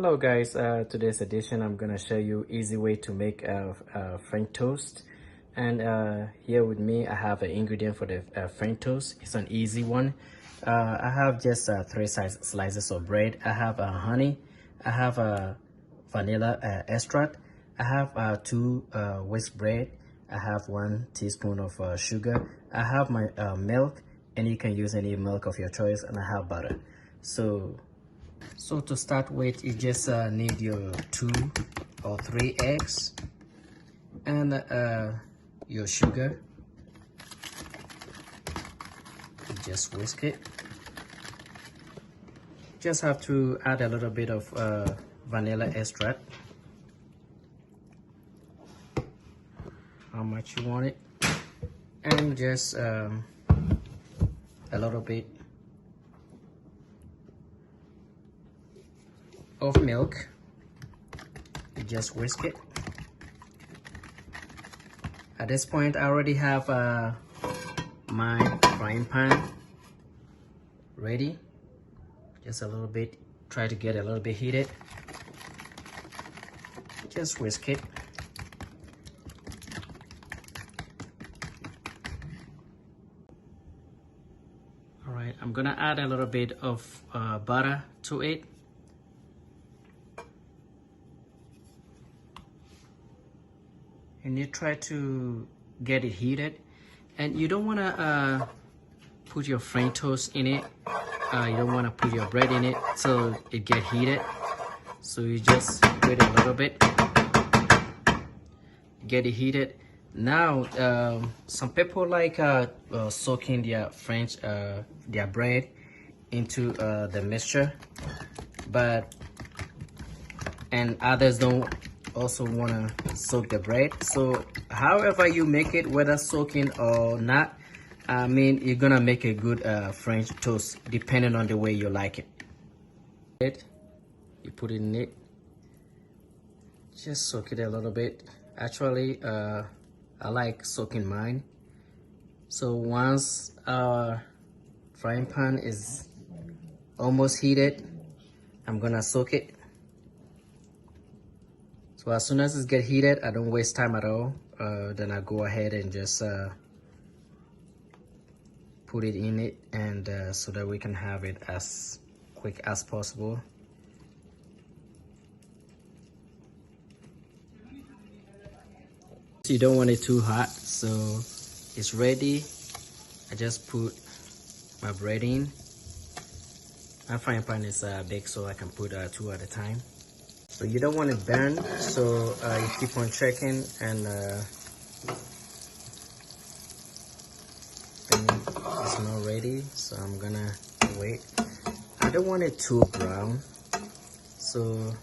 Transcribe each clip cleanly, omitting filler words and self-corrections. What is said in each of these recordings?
Hello guys, today's edition I'm gonna show you easy way to make French toast. And here with me I have an ingredient for the French toast. It's an easy one. I have just three slices of bread. I have honey, I have vanilla extract, I have two whisk bread, I have 1 teaspoon of sugar, I have my milk, and you can use any milk of your choice, and I have butter. So to start with, you just need your 2 or 3 eggs and your sugar. You just whisk it. Just have to add a little bit of vanilla extract. How much you want it, and just a little bit of milk. You just whisk it. At this point I already have my frying pan ready. Just a little bit, try to get a little bit heated. Just whisk it. All right, I'm gonna add a little bit of butter to it. And you try to get it heated, and you don't want to put your French toast in it. You don't want to put your bread in it so it get heated. So you just wait a little bit, get it heated. Now some people like soaking their their bread into the mixture, and others don't also want to soak the bread. So however you make it, whether soaking or not, I mean, you're gonna make a good French toast depending on the way you like it. You put it in it, just soak it a little bit. Actually I like soaking mine. So once our frying pan is almost heated, I'm gonna soak it. So as soon as it gets heated, I don't waste time at all. Then I go ahead and just put it in it, and so that we can have it as quick as possible. You don't want it too hot, so it's ready. I just put my bread in. My frying pan is big, so I can put 2 at a time. So you don't want it burn, so you keep on checking, and it's not ready, so I'm gonna wait. I don't want it too brown, so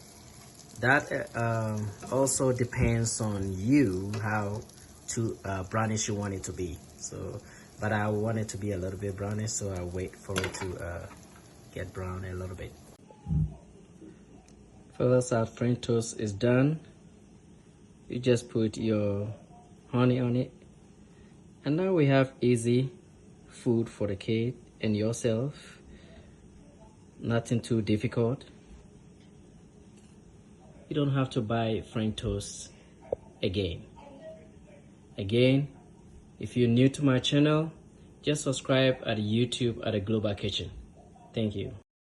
that also depends on you how too brownish you want it to be. So but I want it to be a little bit brownish, so I wait for it to get brown a little bit. Fellas, our French toast is done. You just put your honey on it, and now we have easy food for the kid and yourself. Nothing too difficult. You don't have to buy French toast again. If you're new to my channel, just subscribe at YouTube at the Global Kitchen. Thank you.